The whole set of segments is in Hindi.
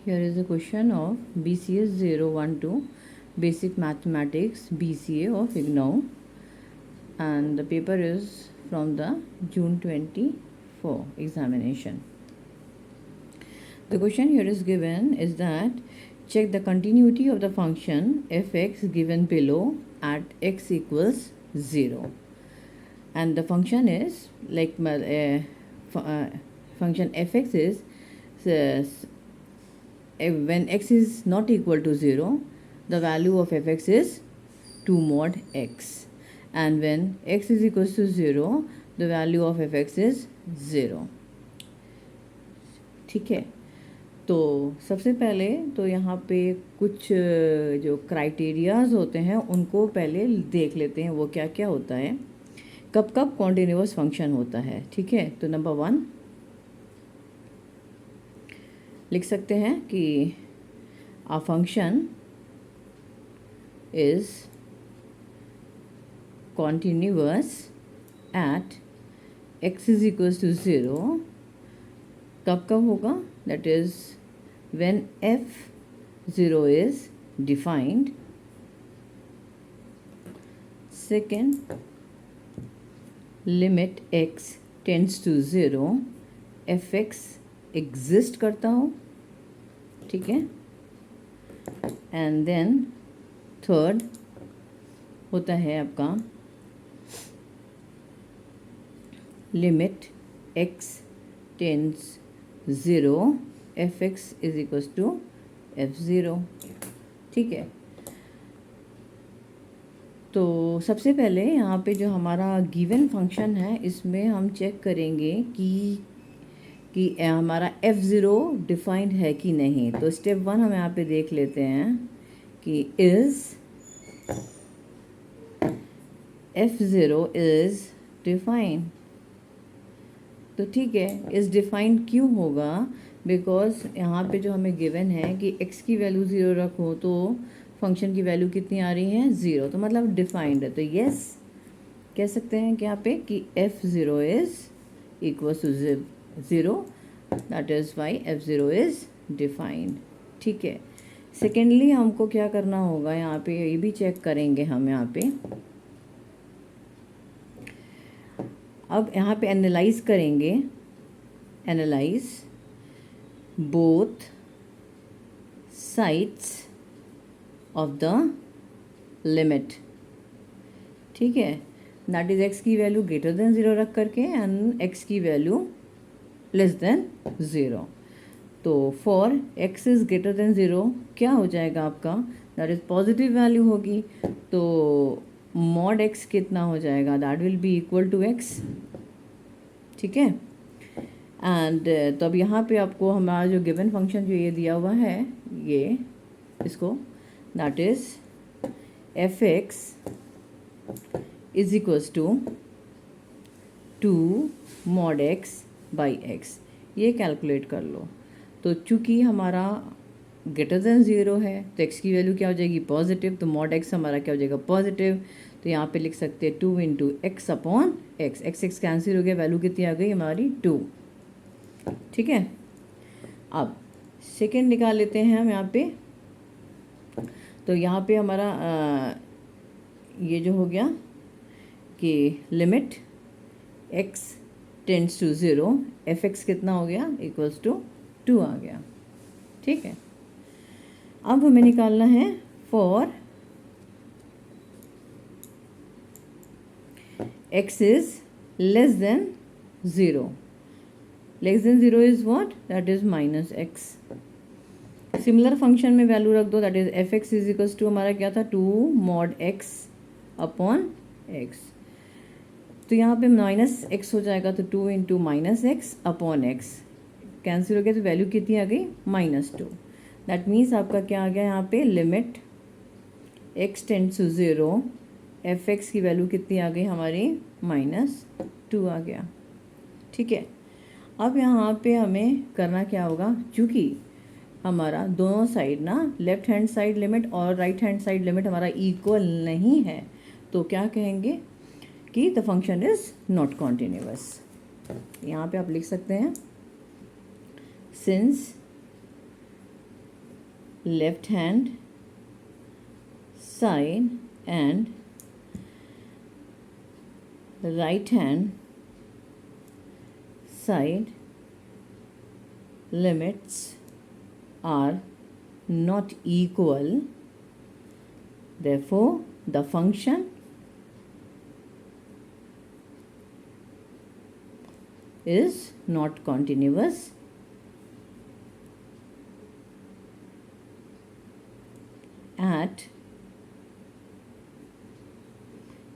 Here is a question of BCS 012 Basic Mathematics BCA of IGNOU, and the paper is from the June 24 examination. The question here is given is that check the continuity of the function fx given below at x equals 0, and the function is like function fx is when x is not equal to 0, the value of fx is 2 mod x, and when x is equals to 0, the value of fx is 0. ठीक है, तो सबसे पहले तो यहाँ पे कुछ जो क्राइटेरियाज होते हैं उनको पहले देख लेते हैं, वो क्या क्या होता है, कब कब कॉन्टिन्यूअस फंक्शन होता है. ठीक है, तो नंबर 1 लिख सकते हैं कि a function is continuous at x is equals to 0. कब कब होगा? That is when f0 is defined. Second, limit x tends to 0 fx exist करता हो. ठीक है, एंड देन थर्ड होता है आपका limit x tends 0 fx is equals to f0. ठीक है, तो सबसे पहले यहाँ पे जो हमारा गिवन फंक्शन है इसमें हम चेक करेंगे कि हमारा f0 डिफाइंड है कि नहीं. तो स्टेप 1 हम यहाँ पे देख लेते हैं कि इज f0 इज डिफाइंड. तो ठीक है, इज डिफाइंड क्यों होगा? बिकॉज यहाँ पे जो हमें गिवन है कि x की वैल्यू 0 रखो तो फंक्शन की वैल्यू कितनी आ रही है? 0. तो मतलब डिफाइंड है. तो यस कह सकते हैं कि यहाँ पे कि f0 is equal to 0. That is why f0 is defined. ठीक है, सेकेंडली हमको क्या करना होगा, यहाँ पे ये भी चेक करेंगे हम. यहाँ पे अब यहाँ पे एनालाइज करेंगे, analyse both sides of the limit. ठीक है, दैट इज़ x की वैल्यू ग्रेटर देन 0 रख करके एंड x की वैल्यू लेस देन 0. तो for x is greater than 0 क्या हो जाएगा आपका? दैट इज़ पॉजिटिव वैल्यू होगी. तो मॉड x कितना हो जाएगा? That will be equal to x. ठीक है, एंड तो अब यहाँ पे आपको हमारा जो गिवन फंक्शन जो ये दिया हुआ है, ये इसको that is fx is equals to 2 mod x by x. ये कैलकुलेट कर लो. तो चूँकि हमारा ग्रेटर देन 0 है तो x की वैल्यू क्या हो जाएगी? पॉजिटिव. तो मॉड x हमारा क्या हो जाएगा? पॉजिटिव. तो यहाँ पे लिख सकते हैं 2 into x upon x. x cancel हो गया, वैल्यू कितनी आ गई हमारी? 2. ठीक है, अब सेकेंड निकाल लेते हैं हम यहाँ पे. तो यहाँ पे हमारा ये जो हो गया कि limit x tends to 0 fx कितना हो गया? इक्वल्स टू 2 आ गया. ठीक है, अब हमें निकालना है for x is less than 0. Less than 0 is what? That is minus x. Similar function में वैल्यू रख दो, that is fx is equals to हमारा क्या था? 2 mod x अपॉन x. तो यहाँ पे माइनस x हो जाएगा, तो 2 into minus x upon x cancel हो गया, तो वैल्यू कितनी आ गई? -2. दैट मीन्स आपका क्या आ गया यहाँ पे? Limit x tends to 0 fx की वैल्यू कितनी आ गई हमारी? -2 आ गया. ठीक है, अब यहाँ पे हमें करना क्या होगा? चूँकि हमारा दोनों साइड ना, लेफ्ट हैंड साइड लिमिट और राइट हैंड साइड लिमिट हमारा इक्वल नहीं है, तो क्या कहेंगे कि the function is not continuous. यहाँ पे आप लिख सकते हैं since left hand side and right hand side limits are not equal, therefore the function is not continuous at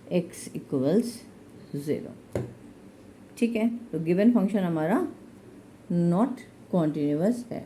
x equals 0. ठीक है, तो गिवन फंक्शन हमारा नॉट कॉन्टिन्यूअस है.